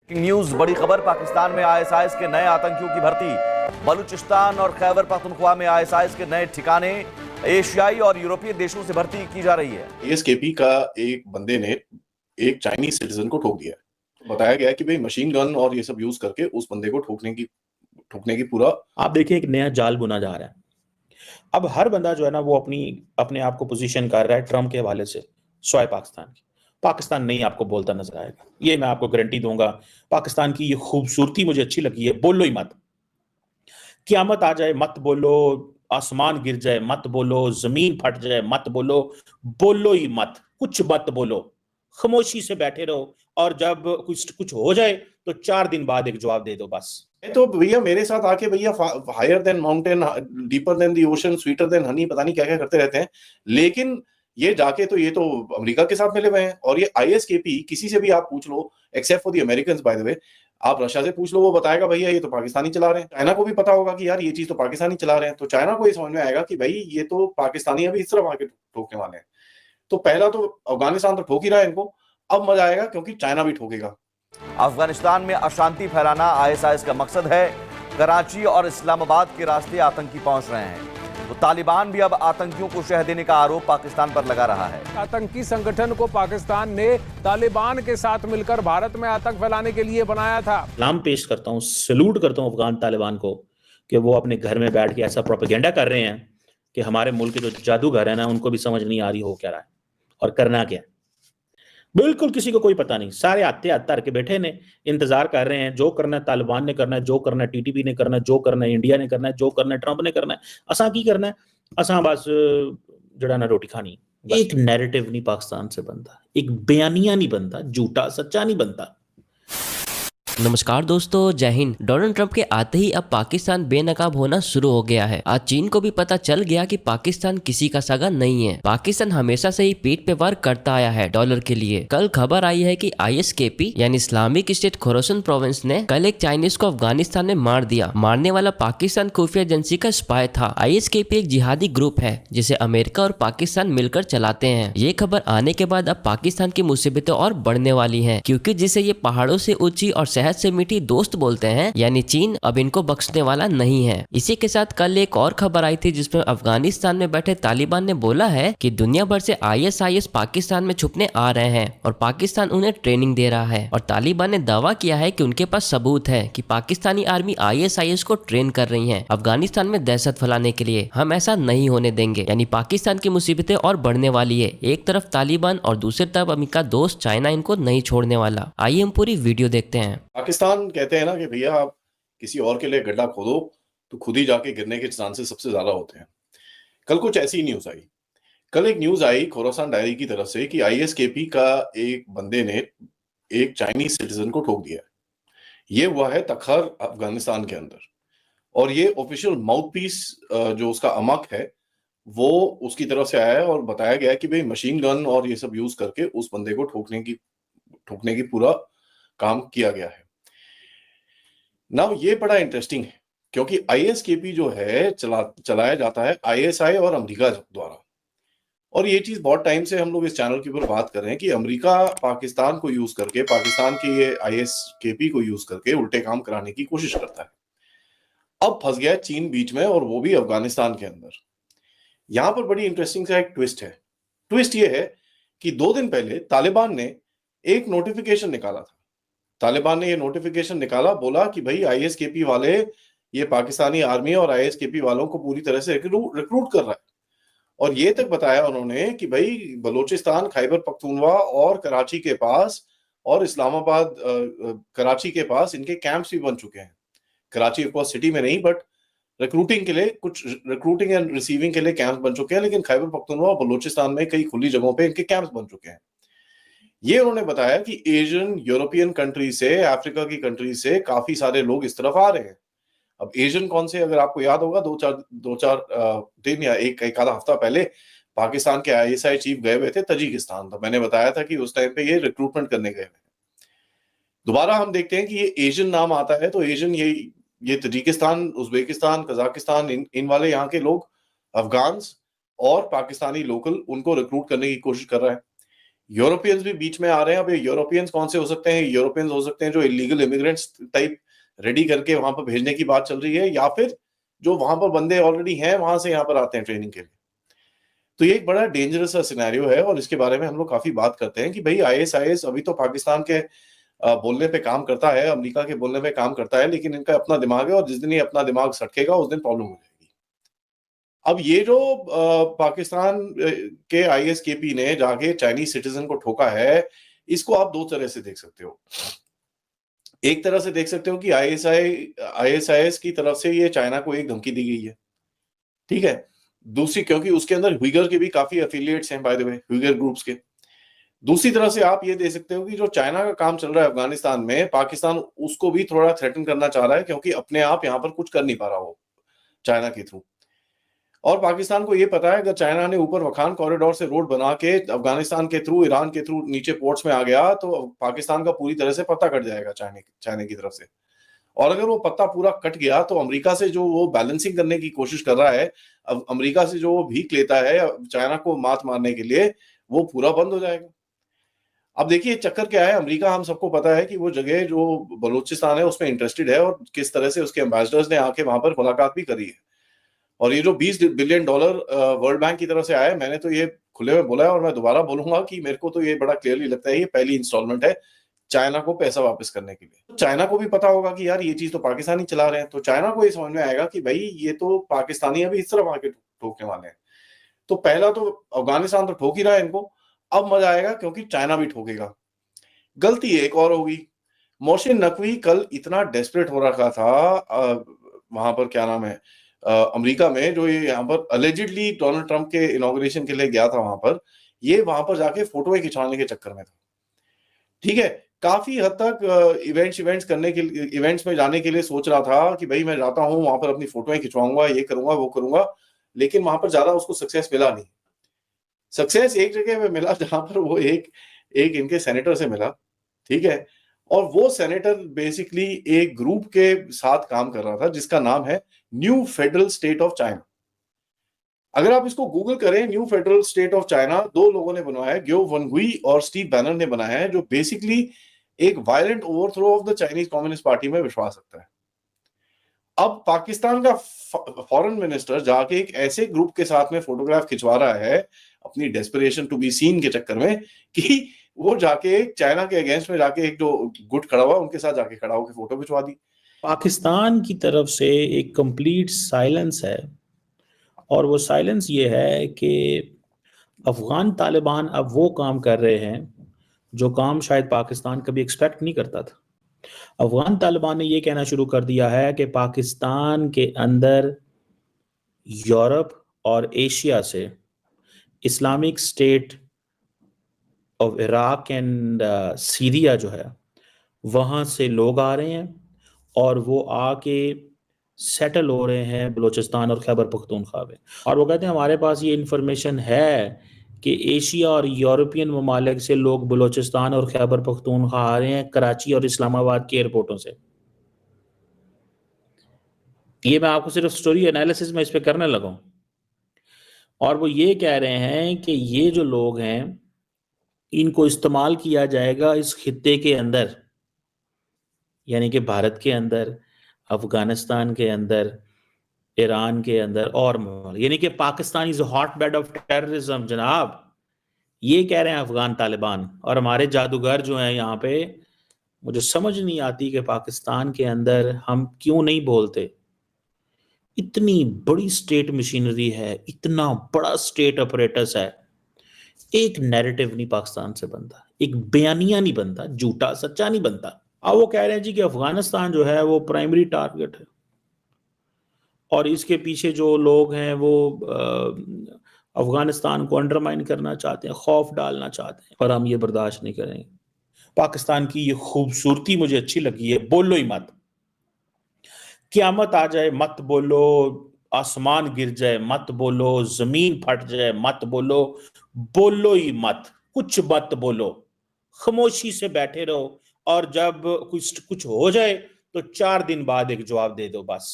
News बड़ी खबर। पाकिस्तान में आईएसआईएस के नए आतंकियों की भर्ती। बलूचिस्तान और खैबर पख्तूनख्वा में आईएसआईएस के नए ठिकाने। एशियाई और यूरोपीय देशों से भर्ती की जा रही है। एएसकेपी का एक बंदे ने एक चाइनीज सिटीजन को ठोक दिया। तो बताया गया कि भाई मशीन गन और ये सब यूज करके उस बंदे को ठोकने की पूरा आप देखिए एक नया जाल बुना जा रहा है। अब हर बंदा जो है ना वो अपने आप को पोजीशन कर रहा है ट्रम्प के हवाले से स्वाय पाकिस्तान की। पाकिस्तान नहीं आपको बोलता नजर आएगा, ये मैं आपको गारंटी दूंगा। पाकिस्तान की ये खूबसूरती मुझे अच्छी लगी है। बोलो ही मत, क़यामत आ जाए मत बोलो, आसमान गिर जाए मत बोलो, जमीन फट जाए मत बोलो, बोलो ही मत, कुछ मत बोलो, खामोशी से बैठे रहो और जब कुछ हो जाए तो 4 दिन बाद एक जवाब दे दो बस। तो भैया मेरे साथ आके भैया higher than mountain, deeper than the ocean, sweeter than honey, पता नहीं क्या क्या करते रहते हैं। लेकिन ये जाके तो ये तो अमेरिका के साथ मिले हुए हैं। और ये आईएसकेपी किसी से भी आप पूछ लो, except for the American by the way, आप रशिया से पूछ लो, वो बताएगा भैया ये तो पाकिस्तानी चला रहे हैं। चाइना को भी पता होगा कि यार ये चीज तो पाकिस्तानी चला रहे हैं, तो चाइना को ये समझ में आएगा कि भाई ये तो पाकिस्तानी अभी इस तरफ आके ठोकने वाले हैं। तो पहला तो अफगानिस्तान तो ठोक ही रहा है इनको, अब मजा आएगा क्योंकि चाइना भी ठोकेगा। अफगानिस्तान में अशांति फैलाना आईएसआईएस का मकसद है। कराची और इस्लामाबाद के रास्ते आतंकी पहुंच रहे हैं। तो तालिबान भी अब आतंकियों को शह देने का आरोप पाकिस्तान पर लगा रहा है। आतंकी संगठन को पाकिस्तान ने तालिबान के साथ मिलकर भारत में आतंक फैलाने के लिए बनाया था। सलाम पेश करता हूँ, सैल्यूट करता हूँ अफगान तालिबान को कि वो अपने घर में बैठ के ऐसा प्रोपेगेंडा कर रहे हैं कि हमारे मुल्क के जो जादूगर है ना उनको भी समझ नहीं आ रही हो क्या रहा है और करना क्या है। बिल्कुल किसी को कोई पता नहीं, सारे आते हाथ धर के बैठे ने, इंतजार कर रहे हैं। जो करना है तालिबान ने करना है, जो करना है टीटीपी ने करना है, जो करना है इंडिया ने करना है, जो करना है ट्रंप ने करना है। असा की करना है, असा बस जड़ा ना रोटी खानी। एक नैरेटिव नहीं पाकिस्तान से बनता, एक बयानिया नहीं बनता, झूठा सच्चा नहीं बनता। नमस्कार दोस्तों, जय हिंद। डोनाल्ड ट्रंप के आते ही अब पाकिस्तान बेनकाब होना शुरू हो गया है। आज चीन को भी पता चल गया कि पाकिस्तान किसी का सगा नहीं है। पाकिस्तान हमेशा से ही पीठ पे वार करता आया है डॉलर के लिए। कल खबर आई है कि आईएसकेपी यानी इस्लामिक स्टेट खोरासान प्रोविंस ने कल एक चाइनीज को अफगानिस्तान में मार दिया। मारने वाला पाकिस्तान खुफिया एजेंसी का स्पाई था। आईएसकेपी एक जिहादी ग्रुप है जिसे अमेरिका और पाकिस्तान मिलकर चलाते हैं। ये खबर आने के बाद अब पाकिस्तान की मुसीबतें और बढ़ने वाली है, क्योंकि जिसे ये पहाड़ों से ऊंची और से मीठी दोस्त बोलते हैं यानी चीन, अब इनको बख्शने वाला नहीं है। इसी के साथ कल एक और खबर आई थी जिसमें अफगानिस्तान में बैठे तालिबान ने बोला है कि दुनिया भर से आईएसआईएस पाकिस्तान में छुपने आ रहे हैं और पाकिस्तान उन्हें ट्रेनिंग दे रहा है। और तालिबान ने दावा किया है कि उनके पास सबूत है कि पाकिस्तानी आर्मी आईएसआईएस को ट्रेन कर रही है अफगानिस्तान में दहशत फैलाने के लिए। हम ऐसा नहीं होने देंगे। यानी पाकिस्तान की मुसीबतें और बढ़ने वाली है। एक तरफ तालिबान और दूसरी तरफ अमेरिका दोस्त चाइना इनको नहीं छोड़ने वाला। आइए हम पूरी वीडियो देखते हैं। पाकिस्तान कहते हैं ना कि भैया आप किसी और के लिए गड्ढा खोदो तो खुद ही जाके गिरने के चांसेस सबसे ज्यादा होते हैं। कल कुछ ऐसी न्यूज आई। कल एक न्यूज आई खोरासान डायरी की तरफ से कि आईएसकेपी का एक बंदे ने एक चाइनीज सिटीजन को ठोक दिया। ये हुआ है तखर अफगानिस्तान के अंदर। और ये ऑफिशियल माउथपीस जो उसका अमक है वो उसकी तरफ से आया है और बताया गया कि भाई मशीन गन और ये सब यूज करके उस बंदे को ठोकने की पूरा काम किया गया है। नाउ ये बड़ा इंटरेस्टिंग है क्योंकि आईएसकेपी जो है चलाया जाता है आईएसआई और अमेरिका द्वारा। और ये चीज बहुत टाइम से हम लोग इस चैनल के ऊपर बात कर रहे हैं कि अमेरिका पाकिस्तान को यूज करके, पाकिस्तान की ये आईएसकेपी को यूज करके उल्टे काम कराने की कोशिश करता है। अब फंस गया चीन बीच में, और वो भी अफगानिस्तान के अंदर। यहां पर बड़ी इंटरेस्टिंग सा एक ट्विस्ट है। ट्विस्ट ये है कि 2 दिन पहले तालिबान ने एक नोटिफिकेशन निकाला था। तालिबान ने ये नोटिफिकेशन निकाला, बोला कि भाई आईएसकेपी वाले, ये पाकिस्तानी आर्मी और आईएसकेपी वालों को पूरी तरह से रिक्रूट कर रहा है। और ये तक बताया उन्होंने कि भाई बलूचिस्तान, खैबर पख्तूनख्वा और कराची के पास और इस्लामाबाद कराची के पास इनके कैंप्स भी बन चुके हैं। कराची ऑफ कोर्स सिटी में नहीं, बट रिक्रूटिंग के लिए, कुछ रिक्रूटिंग एंड रिसीविंग के लिए कैंप्स बन चुके हैं। लेकिन खैबर पख्तूनख्वा और बलूचिस्तान में कई खुली जगहों पे इनके कैंप्स बन चुके हैं। ये उन्होंने बताया कि एशियन, यूरोपियन कंट्री से, अफ्रीका की कंट्री से काफी सारे लोग इस तरफ आ रहे हैं। अब एशियन कौन से, अगर आपको याद होगा, दो चार दिन या एक आधा हफ्ता पहले पाकिस्तान के आईएसआई चीफ गए हुए थे तजिकिस्तान। तो मैंने बताया था कि उस टाइम पे ये रिक्रूटमेंट करने गए हुए। दोबारा हम देखते हैं कि ये एशियन नाम आता है तो एशियन, ये तजिकिस्तान, उज्बेकिस्तान, कजाकिस्तान, इन वाले यहाँ के लोग, अफगान्स और पाकिस्तानी लोकल, उनको रिक्रूट करने की कोशिश कर रहा है। यूरोपियंस भी बीच में आ रहे हैं। अब ये यूरोपियंस कौन से हो सकते हैं? यूरोपियंस हो सकते हैं जो इलीगल इमिग्रेंट्स टाइप रेडी करके वहां पर भेजने की बात चल रही है, या फिर जो वहां पर बंदे ऑलरेडी हैं वहां से यहाँ पर आते हैं ट्रेनिंग के लिए। तो ये एक बड़ा डेंजरस सा सिनेरियो है, और इसके बारे में हम लोग काफी बात करते हैं कि भाई आईएसआईएस अभी तो पाकिस्तान के बोलने पे काम करता है, अमेरिका के बोलने पे काम करता है, लेकिन इनका अपना दिमाग है, और जिस दिन ये अपना दिमाग सटकेगा उस दिन प्रॉब्लम हो जाएगी। अब ये जो पाकिस्तान के आईएसकेपी ने जाके चाइनीज सिटीजन को ठोका है, इसको आप दो तरह से देख सकते हो। एक तरह से देख सकते हो कि आईएसआईएस की तरफ से ये चाइना को एक धमकी दी गई है, ठीक है। दूसरी, क्योंकि उसके अंदर हुइगर के भी काफी एफिलिएट्स हैं बाय द वे, हुइगर ग्रुप्स के। दूसरी तरफ से आप ये देख सकते हो कि जो चाइना का काम चल रहा है अफगानिस्तान में, पाकिस्तान उसको भी थोड़ा थ्रेटन करना चाह रहा है, क्योंकि अपने आप यहाँ पर कुछ कर नहीं पा रहा हो चाइना के थ्रू। और पाकिस्तान को ये पता है अगर चाइना ने ऊपर वखान कॉरिडोर से रोड बना के अफगानिस्तान के थ्रू, ईरान के थ्रू नीचे पोर्ट्स में आ गया, तो पाकिस्तान का पूरी तरह से पत्ता कट जाएगा चाइना की तरफ से। और अगर वो पत्ता पूरा कट गया तो अमेरिका से जो वो बैलेंसिंग करने की कोशिश कर रहा है, अब अमेरिका से जो वो भीख लेता है चाइना को मात मारने के लिए, वो पूरा बंद हो जाएगा। अब देखिए चक्कर क्या है, अमेरिका हम सबको पता है कि वो जगह जो बलूचिस्तान है उसमें इंटरेस्टेड है, और किस तरह से उसके एम्बेसडर्स ने आके वहां पर मुलाकात भी करी है। और ये जो $20 बिलियन वर्ल्ड बैंक की तरफ से आया है, मैंने तो ये खुले में बोला है, और मैं दोबारा बोलूंगा कि मेरे को तो ये बड़ा क्लियरली लगता है ये पहली इंस्टॉलमेंट है चाइना को पैसा वापस करने के लिए। चाइना को भी पता होगा कि यार ये चीज तो पाकिस्तानी चला रहे हैं, तो चाइना को ये समझ में आएगा कि भाई ये तो पाकिस्तानी अभी इस तरफ आके ठोकने वाले हैं। तो पहला तो अफगानिस्तान तो ठोक ही रहा है इनको, अब मजा आएगा क्योंकि चाइना भी ठोकेगा। गलती एक और होगी, मोहसिन नकवी कल इतना डेस्परेट हो रखा था वहां पर, क्या नाम है, अमेरिका में, जो ये यहाँ पर अलेजिडली डोनाल्ड ट्रंप के इनॉग्रेशन के लिए गया था वहां पर, ये वहां पर जाके फोटोएं खिंचवाने के चक्कर में था, ठीक है। काफी हद तक इवेंट्स में जाने के लिए सोच रहा था कि भाई मैं जाता हूं वहां पर अपनी फोटोएं खिंचवाऊंगा, ये करूंगा वो करूंगा, लेकिन वहां पर ज्यादा उसको सक्सेस मिला नहीं। सक्सेस एक जगह पे मिला जहां पर वो एक इनके सेनेटर से मिला, ठीक है। और वो सेनेटर बेसिकली एक ग्रुप के साथ काम कर रहा था जिसका नाम है new federal state of China. अगर आप इसको गूगल करें, new federal state of China, दो लोगों ने बनवाया है, ग्यो वनहुई और स्टीव बैनर ने बनाया है, जो बेसिकली एक violent overthrow of the Chinese communist party में विश्वास रखता है। अब पाकिस्तान का फॉरेन मिनिस्टर जाके एक ऐसे ग्रुप के साथ में फोटोग्राफ खिंचवा रहा है अपनी डेस्परेशन टू बी सीन के चक्कर में, कि वो जाके चाइना के अगेंस्ट में जाके एक जो गुट खड़ा हुआ उनके साथ जाके खड़ा होकर फोटो खिंचवा दी। पाकिस्तान की तरफ से एक कंप्लीट साइलेंस है, और वो साइलेंस ये है कि अफगान तालिबान अब वो काम कर रहे हैं जो काम शायद पाकिस्तान कभी एक्सपेक्ट नहीं करता था। अफगान तालिबान ने ये कहना शुरू कर दिया है कि पाकिस्तान के अंदर यूरोप और एशिया से Islamic state of Iraq and Syria जो है वहाँ से लोग आ रहे हैं, और वो आके सेटल हो रहे हैं बलूचिस्तान और खैबर पख्तूनख्वा में। और वो कहते हैं हमारे पास ये इंफॉर्मेशन है कि एशिया और यूरोपियन ममालिक से लोग बलूचिस्तान और खैबर पख्तूनख्वा आ रहे हैं, कराची और इस्लामाबाद के एयरपोर्टों से। ये मैं आपको सिर्फ स्टोरी एनालिसिस में इस पे करने लगा हूं। और वो ये कह रहे हैं कि ये जो लोग हैं इनको इस्तेमाल किया जाएगा इस खित्ते के अंदर, यानी कि भारत के अंदर, अफगानिस्तान के अंदर, ईरान के अंदर, और यानी कि Pakistan is hot bed of terrorism जनाब। ये कह रहे हैं अफगान तालिबान। और हमारे जादूगर जो हैं यहाँ पे, मुझे समझ नहीं आती कि पाकिस्तान के अंदर हम क्यों नहीं बोलते। इतनी बड़ी स्टेट मशीनरी है, इतना बड़ा स्टेट अपरेटस है, एक नैरेटिव नहीं पाकिस्तान से बनता, एक बयानिया नहीं बनता, झूठा सच्चा नहीं बनता। अब वो कह रहे हैं जी कि अफगानिस्तान जो है वो प्राइमरी टारगेट है, और इसके पीछे जो लोग हैं वो अफगानिस्तान को अंडरमाइन करना चाहते हैं, खौफ डालना चाहते हैं, और हम ये बर्दाश्त नहीं करेंगे। पाकिस्तान की ये खूबसूरती मुझे अच्छी लगी है, बोलो ही मत, क़यामत आ जाए मत बोलो, आसमान गिर जाए मत बोलो, जमीन फट जाए मत बोलो, बोलो ही मत, कुछ मत बोलो, खामोशी से बैठे रहो, और जब कुछ हो जाए तो 4 दिन बाद एक जवाब दे दो बस।